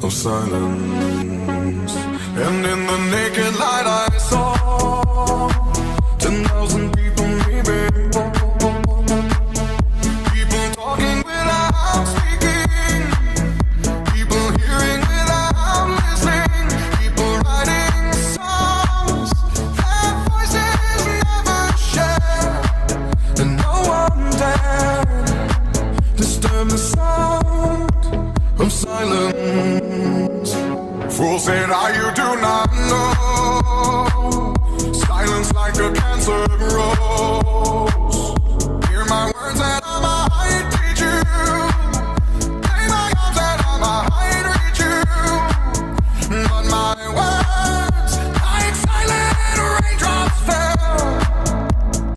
of silence. And in the naked light I saw 10,000 people, maybe people talking without speaking, people hearing without listening, people writing songs their voices never shared, and no one dared disturb the sound of silence. Fools said, you do not know. Silence like a cancer grows.